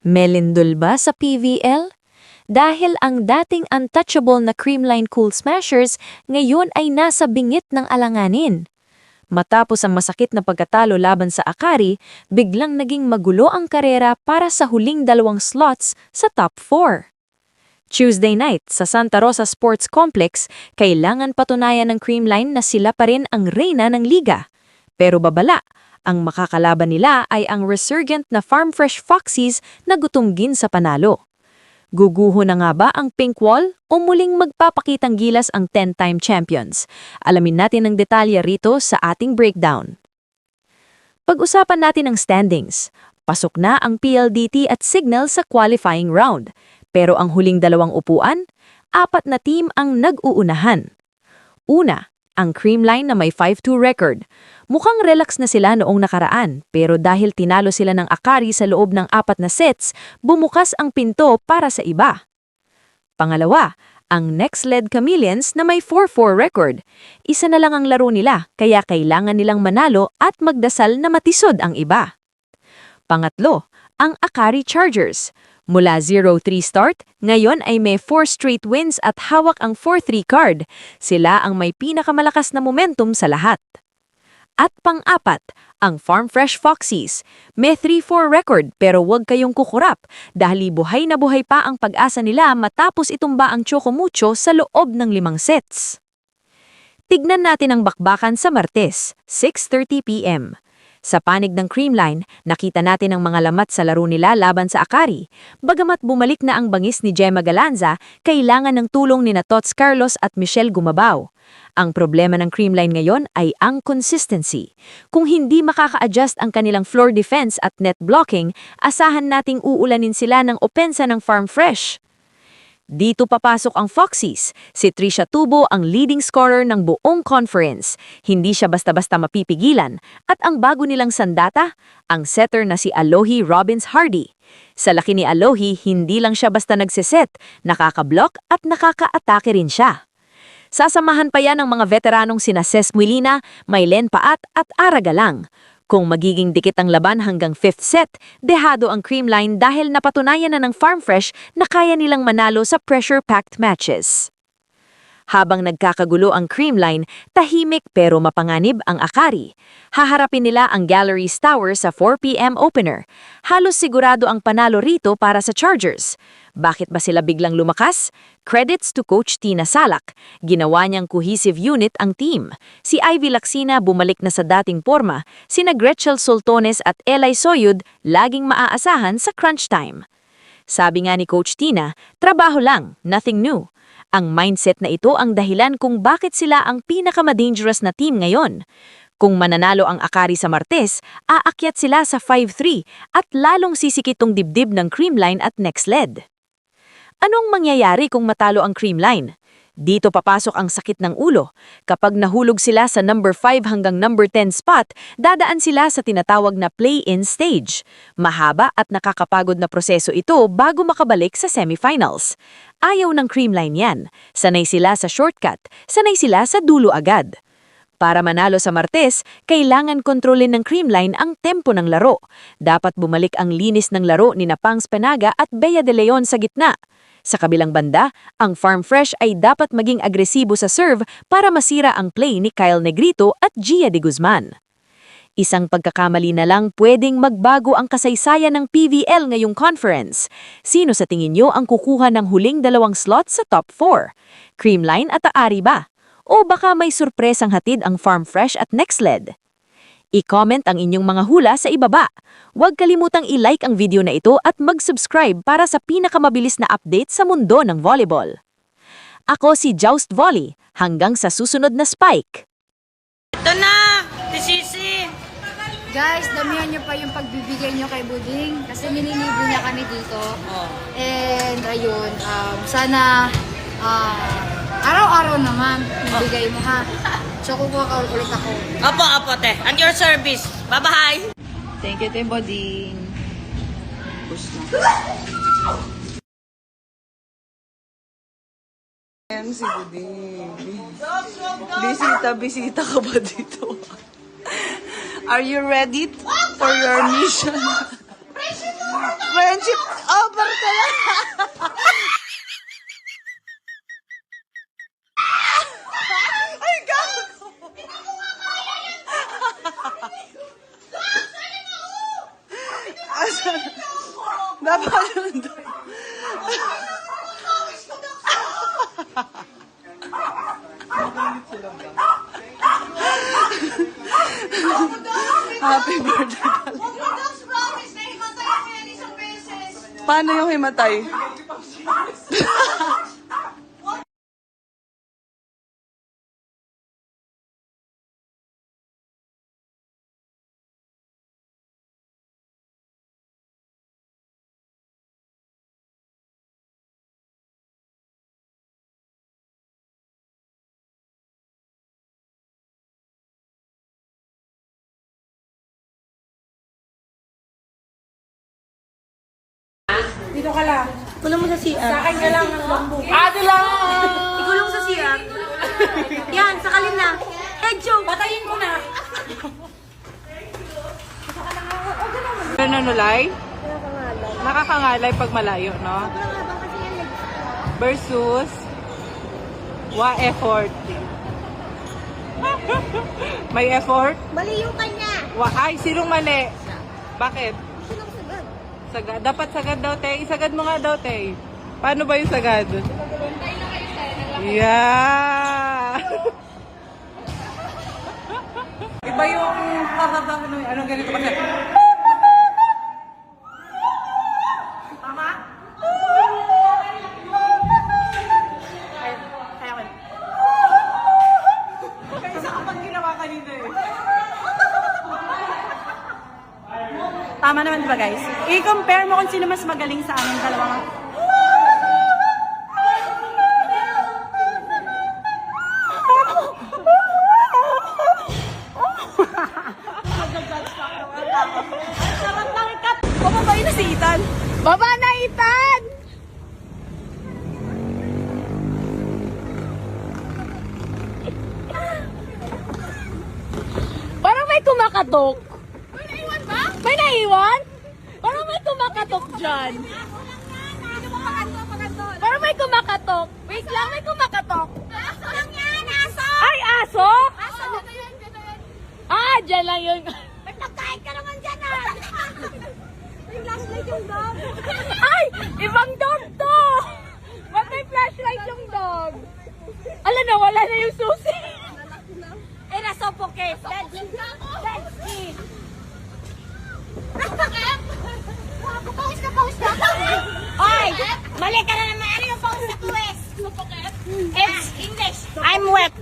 Melindol ba sa PVL? Dahil ang dating untouchable na Creamline Cool Smashers ngayon ay nasa bingit ng alanganin. Matapos ang masakit na pagkatalo laban sa Akari, biglang naging magulo ang karera para sa huling 2 slots sa top 4. Tuesday night sa Santa Rosa Sports Complex, kailangan patunayan ng Creamline na sila pa rin ang reyna ng liga. Pero babala, ang makakalaban nila ay ang resurgent na Farm Fresh Foxies na gutumgin sa panalo. Guguho na nga ba ang Pink Wall o muling magpapakitang gilas ang 10-time champions? Alamin natin ang detalye rito sa ating breakdown. Pag-usapan natin ang standings. Pasok na ang PLDT at Signal sa qualifying round. Pero ang huling 2 upuan, 4 na team ang nag-uunahan. Una, ang Creamline na may 5-2 record. Mukhang relax na sila noong nakaraan, pero dahil tinalo sila ng Akari sa loob ng 4 na sets, bumukas ang pinto para sa iba. Pangalawa, ang Next Led Chameleons na may 4-4 record. Isa na lang ang laro nila, kaya kailangan nilang manalo at magdasal na matisod ang iba. Pangatlo, ang Akari Chargers. Mula 0-3 start, ngayon ay may 4 straight wins at hawak ang 4-3 card. Sila ang may pinakamalakas na momentum sa lahat. At pang-apat, ang Farm Fresh Foxies. May 3-4 record pero huwag kayong kukurap dahil buhay na buhay pa ang pag-asa nila matapos itumba ang Chocomucho sa loob ng 5 sets. Tignan natin ang bakbakan sa Martes, 6:30 p.m. Sa panig ng Creamline, nakita natin ang mga lamat sa laro nila laban sa Akari. Bagamat bumalik na ang bangis ni Gemma Galanza, kailangan ng tulong ni Tots Carlos at Michelle Gumabao. Ang problema ng Creamline ngayon ay ang consistency. Kung hindi makaka-adjust ang kanilang floor defense at net blocking, asahan nating uulanin sila ng opensa ng Farm Fresh. Dito papasok ang Foxies. Si Trisha Tubo ang leading scorer ng buong conference. Hindi siya basta-basta mapipigilan. At ang bago nilang sandata, ang setter na si Alohi Robbins Hardy. Sa laki ni Alohi, hindi lang siya basta nagsiset, nakaka-block at nakaka-atake rin siya. Sasamahan pa yan ng mga veteranong sina Ces Muilina, Mailen Paat at Ara Galang. Kung magiging dikit ang laban hanggang 5th set, dehado ang Creamline dahil napatunayan na ng Farm Fresh na kaya nilang manalo sa pressure-packed matches. Habang nagkakagulo ang Creamline, tahimik pero mapanganib ang Akari. Haharapin nila ang Galleries Tower sa 4 p.m. opener. Halos sigurado ang panalo rito para sa Chargers. Bakit ba sila biglang lumakas? Credits to Coach Tina Salak. Ginawa niyang cohesive unit ang team. Si Ivy Lacsina bumalik na sa dating porma. Sina Gretchel Soltones at Eli Soyud laging maaasahan sa crunch time. Sabi nga ni Coach Tina, trabaho lang, nothing new. Ang mindset na ito ang dahilan kung bakit sila ang pinakama-dangerous na team ngayon. Kung mananalo ang Akari sa Martes, aakyat sila sa 5-3 at lalong sisikitong dibdib ng Creamline at Next Led. Anong mangyayari kung matalo ang Creamline? Dito papasok ang sakit ng ulo. Kapag nahulog sila sa number 5 hanggang number 10 spot, dadaan sila sa tinatawag na play-in stage. Mahaba at nakakapagod na proseso ito bago makabalik sa semifinals. Ayaw ng Creamline yan. Sanay sila sa shortcut. Sanay sila sa dulo agad. Para manalo sa Martes, kailangan kontrolin ng Creamline ang tempo ng laro. Dapat bumalik ang linis ng laro ni Pangs Penaga at Bea de Leon sa gitna. Sa kabilang banda, ang Farm Fresh ay dapat maging agresibo sa serve para masira ang play ni Kyle Negrito at Gia de Guzman. Isang pagkakamali na lang pwedeng magbago ang kasaysayan ng PVL ngayong conference. Sino sa tingin nyo ang kukuha ng huling 2 slots sa top 4? Creamline at Aari ba? O baka may surpresang hatid ang Farm Fresh at Next Led? I-comment ang inyong mga hula sa ibaba. Huwag kalimutang i-like ang video na ito at mag-subscribe para sa pinakamabilis na update sa mundo ng volleyball. Ako si Joust Volley, hanggang sa susunod na Spike. Ito na! Sisi! Guys, damihan nyo pa yung pagbibigay nyo kay Buding kasi nililibre niya kami dito. And ayun, sana araw-araw naman ibigay mo ha. So kukuha ka ulit ako. Apo, te. And your service. Bye-bye! Thank you, Te Buding. Ayan si Buding. Bisita ka ba dito? Are you ready for your mission? Friendship over ka na. Ay, gago. Asan? Dapat yun doon. Happy birthday. Paano yung himatay? Dito ka lang. Kulong mo sa CR. Sa akin ka lang ng bambu. Ikulong sa CR. Yan, sakalin na. Head joke. Patayin ko na. Nanunulay? Nakakangalay pag malayo, no? Versus effort. May effort? Mali yung kanya. Ay, sinong mali? Bakit? Sagad. Dapat sagad daw, te. Isagad mo nga daw, te. Paano ba yung sagad? Yeah! Iba yung anong ganito kasi. Tama? Kaya isa ka pang ginawa kanina eh. Tama naman diba guys? I-compare mo kung sino mas magaling sa aming dalawang. Bababae na si Ethan. Baba na Ethan! Parang may kumakatok. May naiwan? Parang may kumakatok dyan. Parang may kumakatok. Wait lang, may kumakatok. Aso lang yan, aso! Ay, aso? Aso! Ah, dyan lang yun. Ba't nagkain ka naman dyan ah? May flashlight yung dog. Ay, ibang dog to. Ba't may flashlight yung dog? Ala na, wala na yung susi. Eh, nasuffocate. Let's eat. Pawis na. Oy! Mali ka na naman. Ano yung pawis na pawis? It's English. I'm wet.